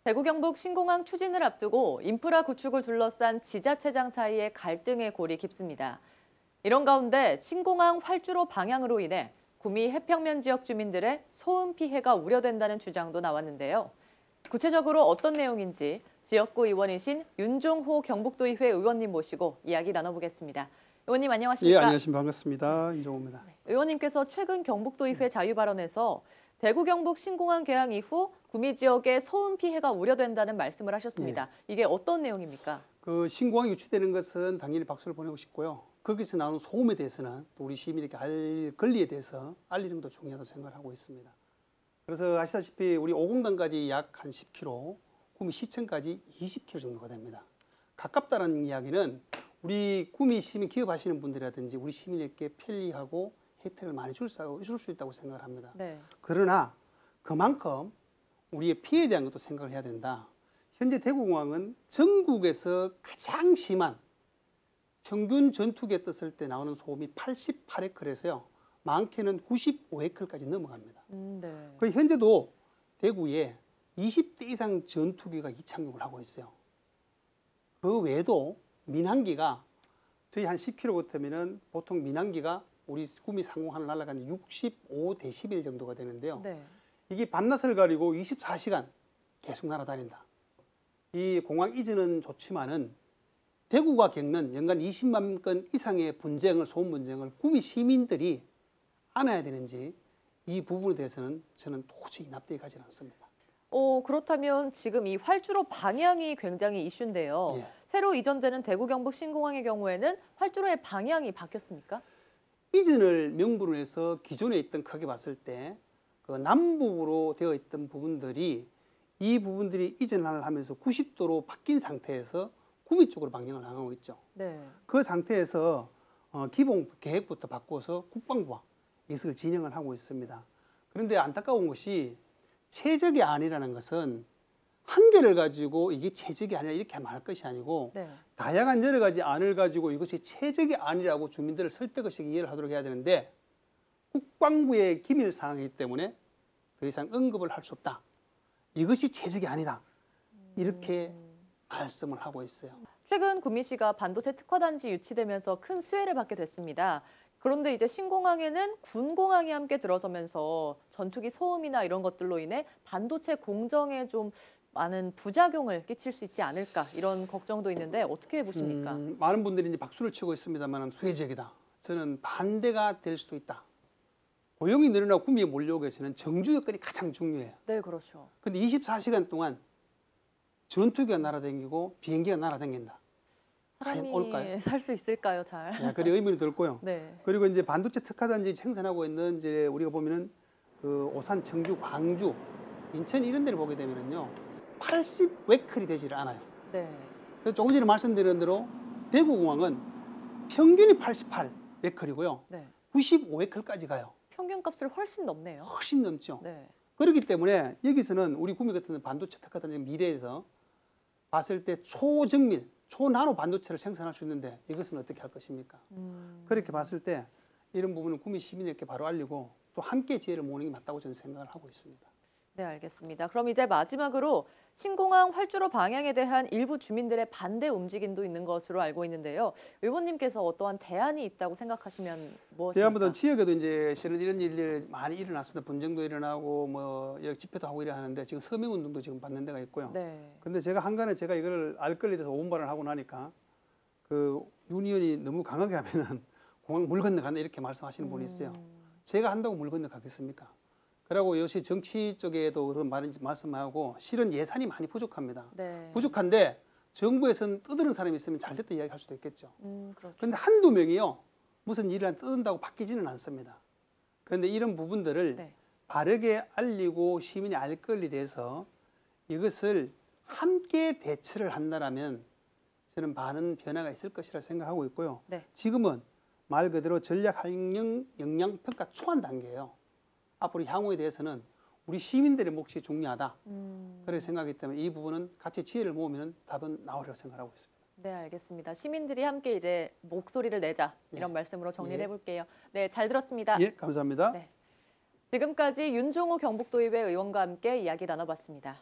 대구 경북 신공항 추진을 앞두고 인프라 구축을 둘러싼 지자체장 사이의 갈등의 골이 깊습니다. 이런 가운데 신공항 활주로 방향으로 인해 구미 해평면 지역 주민들의 소음 피해가 우려된다는 주장도 나왔는데요. 구체적으로 어떤 내용인지 지역구 의원이신 윤종호 경북도의회 의원님 모시고 이야기 나눠보겠습니다. 의원님 예, 안녕하십니까? 안녕하십니까. 반갑습니다. 윤종호입니다. 의원님께서 최근 경북도의회 자유 발언에서 대구 경북 신공항 개항 이후 구미 지역의 소음 피해가 우려된다는 말씀을 하셨습니다. 이게 어떤 내용입니까? 그 신공항이 유치되는 것은 당연히 박수를 보내고 싶고요. 거기서 나오는 소음에 대해서는 또 우리 시민에게 알 권리에 대해서 알리는 것도 중요하다고 생각을 하고 있습니다. 그래서 아시다시피 우리 오공단까지 약 한 10km, 구미 시청까지 20km 정도가 됩니다. 가깝다는 이야기는 우리 구미 시민 기업하시는 분들이라든지 우리 시민에게 편리하고 혜택을 많이 줄 수 있다고 생각을 합니다. 네. 그러나 그만큼 우리의 피해에 대한 것도 생각을 해야 된다. 현재 대구공항은 전국에서 가장 심한 평균 전투기에 떴을 때 나오는 소음이 88헤크에서요. 많게는 95헤크까지 넘어갑니다. 네. 그 현재도 대구에 20대 이상 전투기가 이착륙을 하고 있어요. 그 외에도 민항기가 저희 한 10km 같으면은 보통 민항기가 우리 구미 상공하늘 날아가는 65데시벨 정도가 되는데요. 네. 이게 밤낮을 가리고 24시간 계속 날아다닌다. 이 공항 이전은 좋지만은 대구가 겪는 연간 20만 건 이상의 분쟁을, 소음 분쟁을 구미 시민들이 안아야 되는지 이 부분에 대해서는 저는 도저히 납득이 가지 않습니다. 그렇다면 지금 이 활주로 방향이 굉장히 이슈인데요. 예. 새로 이전되는 대구 경북 신공항의 경우에는 활주로의 방향이 바뀌었습니까? 이전을 명분으로 해서 기존에 있던 크게 봤을 때 그 남북으로 되어 있던 부분들이 이 부분들이 이전을 하면서 90도로 바뀐 상태에서 구미 쪽으로 방향을 향하고 있죠. 네. 그 상태에서 기본 계획부터 바꿔서 국방부와 이것을 진행을 하고 있습니다. 그런데 안타까운 것이 최적의 안이라는 것은 한 개를 가지고 이게 최적이 아니라 이렇게 말할 것이 아니고 네. 다양한 여러 가지 안을 가지고 이것이 최적의 안이라고 주민들을 설득식 이해를 하도록 해야 되는데 국방부의 기밀 사항이기 때문에 더 이상 언급을 할 수 없다. 이것이 최적이 아니다. 이렇게 말씀을 하고 있어요. 최근 구미시가 반도체 특화단지 유치되면서 큰 수혜를 받게 됐습니다. 그런데 이제 신공항에는 군공항이 함께 들어서면서 전투기 소음이나 이런 것들로 인해 반도체 공정에 좀 많은 부작용을 끼칠 수 있지 않을까 이런 걱정도 있는데 어떻게 보십니까? 많은 분들이 이제 박수를 치고 있습니다만 수혜적이다. 저는 반대가 될 수도 있다. 고용이 늘어나고 구미에 몰려오기 위해서는 정주 여건이 가장 중요해요. 네, 그렇죠. 근데 24시간 동안 전투기가 날아다니고 비행기가 날아다닌다. 과연 올까요? 사람이 살 수 있을까요, 잘? 야, 그래 의문이 들고요. 네. 그리고 이제 반도체 특화단지 생산하고 있는 이제 우리가 보면은 그 오산, 청주, 광주, 인천 이런 데를 보게 되면은요 80웨클이 되지를 않아요. 네. 그래서 조금 전에 말씀드린 대로 대구공항은 평균이 88웨클이고요. 네. 95웨클까지 가요. 평균값을 훨씬 넘네요. 훨씬 넘죠. 네. 그렇기 때문에 여기서는 우리 구미 같은 반도체 특화단지 미래에서 봤을 때 초정밀, 초나노 반도체를 생산할 수 있는데 이것은 어떻게 할 것입니까? 그렇게 봤을 때 이런 부분은 구미 시민에게 바로 알리고 또 함께 지혜를 모으는 게 맞다고 저는 생각을 하고 있습니다. 네, 알겠습니다. 그럼 이제 마지막으로 신공항 활주로 방향에 대한 일부 주민들의 반대 움직임도 있는 것으로 알고 있는데요. 의원님께서 어떠한 대안이 있다고 생각하시면 무엇입니까? 대한민국 지역에도 이제 실은 이런 일들이 많이 일어났습니다. 분쟁도 일어나고 뭐 여기 집회도 하고 이래 하는데 지금 서명운동도 지금 받는 데가 있고요. 네. 근데 제가 한간에 제가 이걸 알 권리에 대해서 오분발을 하고 나니까 그 윤 의원이 너무 강하게 하면은 공항 물 건너간다 이렇게 말씀하시는 분이 있어요. 제가 한다고 물 건너가겠습니까? 그리고 역시 정치 쪽에도 그런 말씀하고 실은 예산이 많이 부족합니다. 네. 부족한데 정부에서는 떠드는 사람이 있으면 잘 됐다 이야기할 수도 있겠죠. 그렇죠. 그런데 한두 명이요. 무슨 일을 떠든다고 바뀌지는 않습니다. 그런데 이런 부분들을 네. 바르게 알리고 시민이 알 권리에 대해서 이것을 함께 대처를 한다라면 저는 많은 변화가 있을 것이라 생각하고 있고요. 네. 지금은 말 그대로 전략 환경 영향 평가 초안 단계예요. 앞으로 향후에 대해서는 우리 시민들의 몫이 중요하다. 그런 생각이기 때문에 이 부분은 같이 지혜를 모으면 답은 나오리라고 생각하고 있습니다. 네, 알겠습니다. 시민들이 함께 이제 목소리를 내자 이런 말씀으로 정리를 해볼게요. 네, 잘 들었습니다. 예, 감사합니다. 네. 지금까지 윤종호 경북도의회 의원과 함께 이야기 나눠봤습니다.